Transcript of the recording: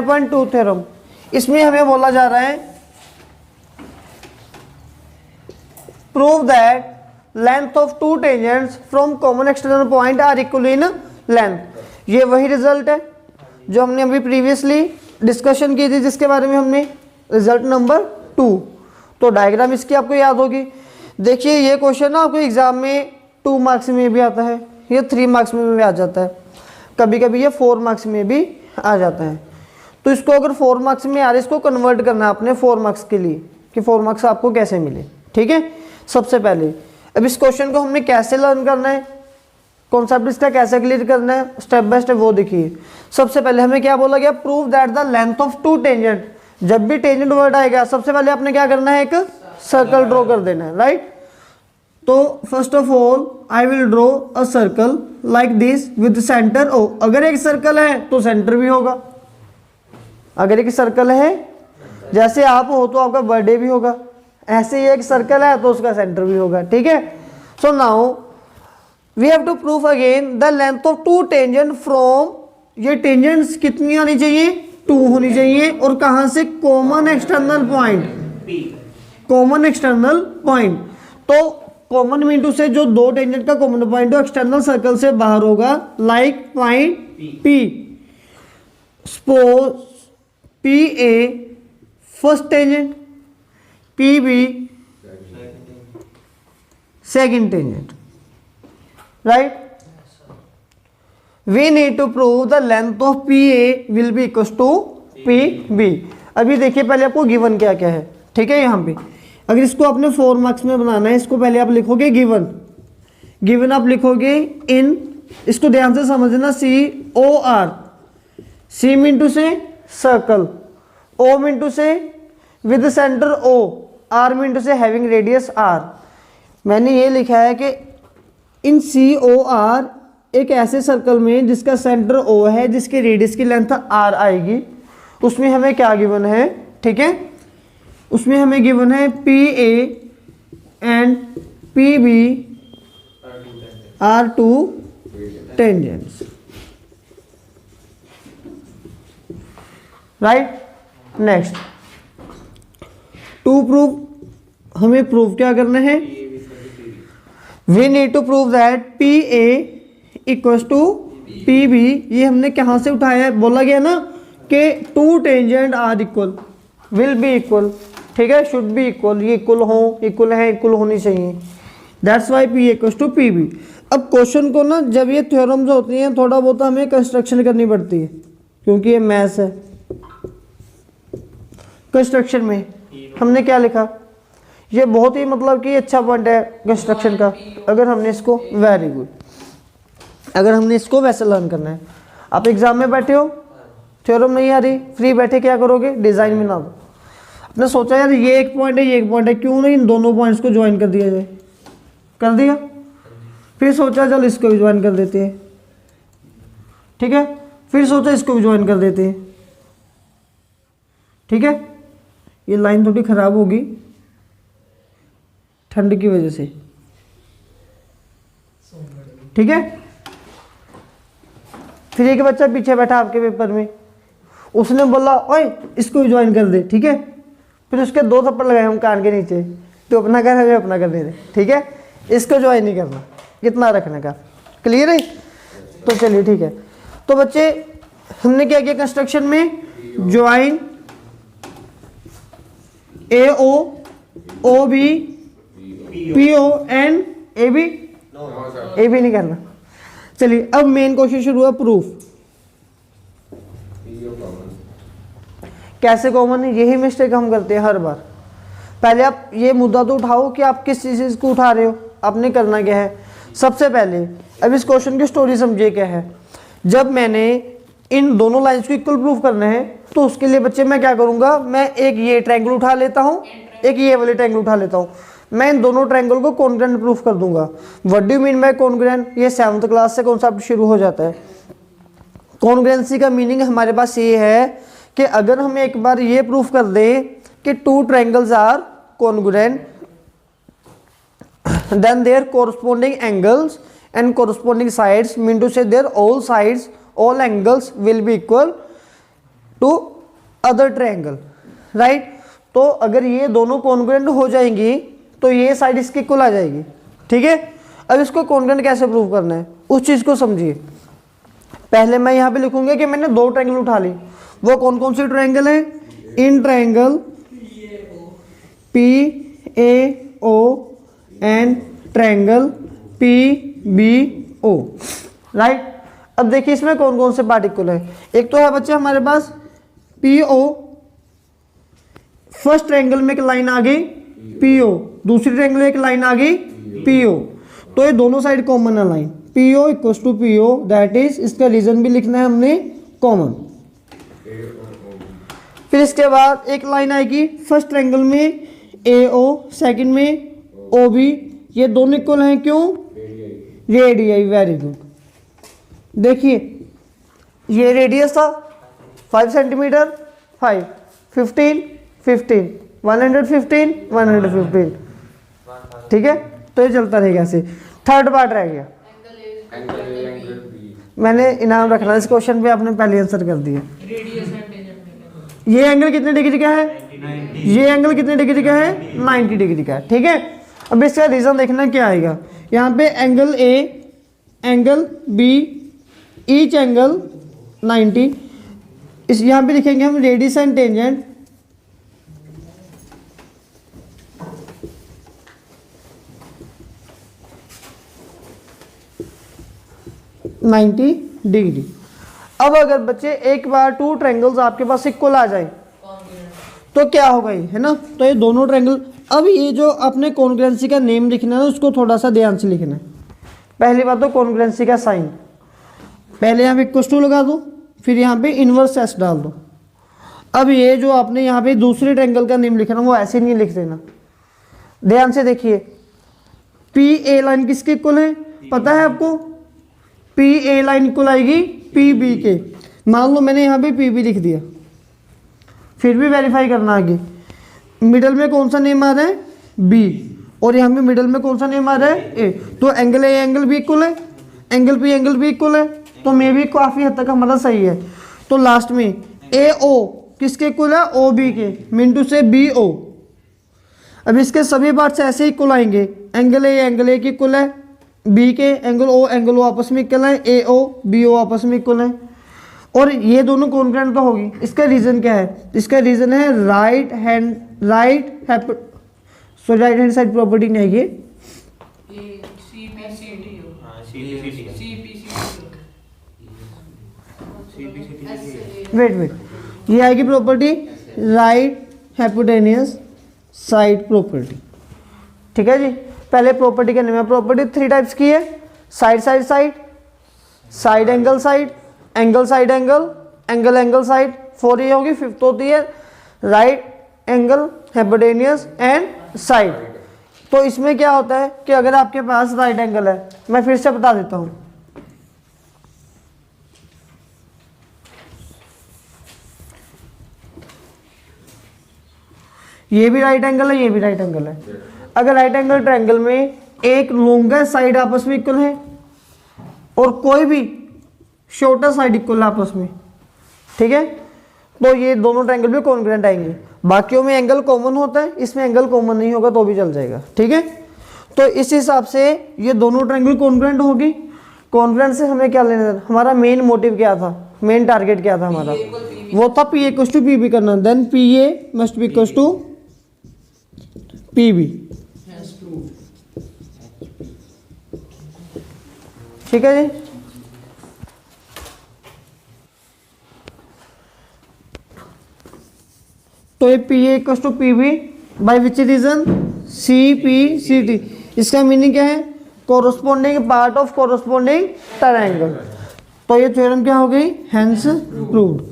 10.2 theorem, इसमें हमें बोला जा रहा है prove that length of two tangents from common external point are equal in length. ये वही रिजल्ट है जो हमने अभी प्रीवियसली डिस्कशन की थी, जिसके बारे में हमने रिजल्ट नंबर 2। तो डायग्राम इसकी आपको याद होगी। देखिए ये क्वेश्चन ना आपको एग्जाम में 2 मार्क्स में भी आता है, ये 3 मार्क्स में भी आ जाता है, कभी कभी ये 4 मार्क्स में भी आ जाता है। तो इसको अगर 4 मार्क्स में आ रहा है, इसको कन्वर्ट करना है अपने 4 मार्क्स के लिए कि 4 मार्क्स आपको कैसे मिले। ठीक है, सबसे पहले अब इस क्वेश्चन को हमने कैसे लर्न करना है, कॉन्सेप्ट इसका कैसे क्लियर करना है स्टेप बाय स्टेप, वो देखिए। सबसे पहले हमें क्या बोला गया, prove that the length of two tangent. जब भी टेंजेंट वर्ड आएगा सबसे पहले आपने क्या करना है, एक सर्कल ड्रॉ कर देना है, राइट। तो first of all I will draw a circle like this with centre O. अगर एक सर्कल है तो सेंटर भी होगा, अगर एक सर्कल है जैसे आप हो तो आपका बर्थडे भी होगा, ऐसे ही एक सर्कल है तो उसका सेंटर भी होगा। ठीक है, so now we have to prove again the length of two tangent from, ये टेंजेंट्स कितनी आनी चाहिए, 2 होनी चाहिए, और कहां से, common external point, common external point. तो कॉमन मीन से जो 2 टेंजेंट का कॉमन पॉइंट हो एक्सटर्नल सर्कल से बाहर होगा, like point P। Suppose PA first tangent, PB second tangent, right. We need to prove the length of PA will be equal to PB। अभी देखिए पहले आपको गिवन क्या क्या है। ठीक है, यहाँ पे अगर इसको आपने 4 मार्क्स में बनाना है, इसको पहले आप लिखोगे गिवन, गिवन आप लिखोगे इन, इसको ध्यान से समझना, COR, C मिनटू से सर्कल, O मिनटू से विद सेंटर O, R मिनटू से हैविंग रेडियस R। मैंने ये लिखा है कि इन COR एक ऐसे सर्कल में जिसका सेंटर O है, जिसकी रेडियस की लेंथ R आएगी, उसमें हमें क्या गिवन है। ठीक है, उसमें हमें गिवन है PA and PB are 2 tangents, right. Next to prove, हमें प्रूव क्या करना है, we need to prove that PA equals to PB। ये हमने कहाँ से उठाया है, बोला गया ना कि 2 tangent are equal, will be equal, ठीक है, शुड बी इक्वल, ये इक्वल हो, इक्वल है, इक्वल होनी चाहिए, that's why P equals to PB। अब क्वेश्चन को ना जब ये थ्योरम्स होती हैं थोड़ा बहुत हमें कंस्ट्रक्शन करनी पड़ती है, क्योंकि ये मैथ्स है। कंस्ट्रक्शन में हमने क्या लिखा, ये बहुत ही मतलब कि अच्छा पॉइंट है कंस्ट्रक्शन का, अगर हमने इसको, वेरी गुड, अगर हमने इसको वैसे लर्न करना है। आप एग्जाम में बैठे हो, थ्योरम नहीं आ रही, फ्री बैठे क्या करोगे, डिजाइन बना दो। आपने सोचा यार ये एक पॉइंट है, ये एक पॉइंट है, क्यों नहीं इन दोनों पॉइंट्स को ज्वाइन कर दिया जाए, कर दिया। फिर सोचा चल इसको भी ज्वाइन कर देते हैं, ठीक है, फिर सोचा इसको भी ज्वाइन कर देते हैं, ठीक है। ये लाइन थोड़ी खराब होगी ठंड की वजह से, ठीक है। फिर एक बच्चा पीछे बैठा आपके पेपर में, उसने बोला ओए इसको भी ज्वाइन कर दे, ठीक है। फिर उसके 2 थप्पड़ लगाए हम कान के नीचे, तो अपना कर, हमें अपना कर दे दे, ठीक है। इसको ज्वाइन नहीं करना, कितना रखने का, क्लियर है। तो चलिए ठीक है। तो बच्चे हमने क्या किया कंस्ट्रक्शन में, join AO OB PO and AB, AB नहीं करना। चलिए अब मेन क्वेश्चन शुरू हुआ, प्रूफ। कैसे कॉमन है, यही मिस्टेक हम करते हैं हर बार। पहले आप ये मुद्दा तो उठाओ कि आप किस चीज़ को उठा रहे हो, आपने करना क्या है। सबसे पहले अब इस क्वेश्चन की स्टोरी समझिए क्या है। जब मैंने इन दोनों लाइंस को इक्वल प्रूफ करना है तो उसके लिए बच्चे मैं क्या करूंगा, मैं एक ये ट्रायंगल उठा लेता हूँ, एक ये वाले ट्रायंगल उठा लेता हूँ, मैं इन दोनों ट्रायंगल को कॉन्ग्रुएंट प्रूफ कर दूंगा। What do you mean by congruent, ये 7th क्लास से कॉन्सेप्ट शुरू हो जाता है। कॉन्ग्रुएंसी का मीनिंग हमारे पास ये है कि अगर हम एक बार ये प्रूफ कर दें कि 2 triangles are congruent, then their corresponding angles and corresponding sides mean to say their all sides, all angles will be equal, to other triangle, right. तो अगर ये दोनों कॉन्ग्रुएंट हो जाएंगी तो ये साइड इसकी इक्वल आ जाएगी, ठीक है। अब इसको कॉन्ग्रुएंट कैसे प्रूव करना है उस चीज़ को समझिए। पहले मैं यहाँ पे लिखूंगा कि मैंने दो ट्रायंगल उठा ली, वो कौन कौन से ट्रायंगल है, in triangle PAO and triangle PBO, right. अब देखिए इसमें कौन कौन से पार्ट इक्वल है। एक तो है बच्चे हमारे पास PO, फर्स्ट ट्रायंगल में एक लाइन आ गई PO, दूसरी ट्रायंगल में एक लाइन आ गई PO, तो ये दोनों साइड कॉमन है line PO equals to PO, that is इसका रीजन भी लिखना है हमने कॉमन। फिर इसके बाद एक लाइन आएगी फर्स्ट ट्रायंगल में AO, सेकंड में OB, ये दोनों इक्वल हैं क्यों, रेडियस, वेरी गुड। देखिए ये रेडियस था 5 सेंटीमीटर, 5, 15, 15, 115, 115, ठीक है। तो ये चलता रहेगा ऐसे। थर्ड पार्ट रह गया, मैंने इनाम रखना इस क्वेश्चन पे, आपने पहले आंसर कर दिया। ये एंगल कितने डिग्री का है, ये एंगल कितने डिग्री का है, 90 डिग्री का है, ठीक है। अब इसका रीजन देखना क्या आएगा, यहाँ पे angle A, angle B, each angle 90, इस यहाँ पे लिखेंगे हम रेडियस एंड टेंजेंट, $90 डिग्री। अब अगर बच्चे एक बार टू ट्रायंगल्स आपके पास इक्वल आ जाए तो क्या होगा ये, है ना। तो ये दोनों ट्रायंगल, अब ये जो अपने कॉन्ग्रुएंसी का नेम लिखना है उसको थोड़ा सा ध्यान से लिखना है। पहली बात तो कॉन्ग्रुएंसी का साइन, पहले यहाँ पे इक्वल टू लगा दो, फिर यहाँ पे इनवर्स एस डाल दो। अब ये जो आपने यहाँ पे दूसरे ट्रायंगल का नेम लिखना वो ऐसे नहीं लिख देना, ध्यान से देखिए। PA लाइन किसके इक्वल है पता है आपको, PA लाइन इक्वल आएगी PB के। मान लो मैंने यहाँ पे PB लिख दिया, फिर भी वेरीफाई करना आगे, मिडल में कौन सा नेम आ रहा है B, और यहाँ पे मिडल में कौन सा नेम आ रहा है A, तो angle A angle B equal है, एंगल B इक्वल है, तो मे भी काफ़ी हद तक हमारा सही है। तो लास्ट में AO किसके इक्वल है, OB के, मिनटू से BO। अब इसके सभी पार्ट्स ऐसे इक्वल आएंगे, एंगल A की इक्वल है B के, एंगल O आपस में इक्वल है, AO BO आपस में इक्वल है, और ये दोनों कॉन्ग्रुएंट तो होगी। इसका रीज़न क्या है, इसका रीज़न है राइट हैंड साइड प्रॉपर्टी नहीं है ये वेट ये आएगी property right hypotenuse side property, ठीक है जी। पहले प्रॉपर्टी का नेम है, प्रॉपर्टी 3 टाइप्स की है, side side side, side angle side, angle side angle, angle angle side, 4 ये होगी। 5th होती है right angle hypotenuse and side. तो इसमें क्या होता है कि अगर आपके पास राइट एंगल है, मैं फिर से बता देता हूं, ये भी राइट एंगल है, ये भी राइट एंगल है। अगर राइट एंगल ट्रायंगल में एक लॉन्गेस्ट साइड आपस में इक्वल है और कोई भी शॉर्टर साइड इक्वल है आपस में, ठीक है, तो ये दोनों ट्रायंगल भी कॉन्ग्रुएंट आएंगे। बाकियों में एंगल कॉमन होता है, इसमें एंगल कॉमन नहीं होगा तो भी चल जाएगा, ठीक है। तो इस हिसाब से ये दोनों ट्रायंगल कॉन्ग्रुएंट होगी। कॉन्ग्रुएंट से हमें क्या लेना था, हमारा मेन मोटिव क्या था, मेन टारगेट क्या था हमारा, वो था PA इक्वल्स टू PB करना, then PA must be equals to PB, ठीक है जी। तो ये PA equals to PB by which reason CPCT, इसका मीनिंग क्या है, corresponding part of corresponding triangle. तो ये थ्योरम क्या हो गई, हेंस प्रूव्ड।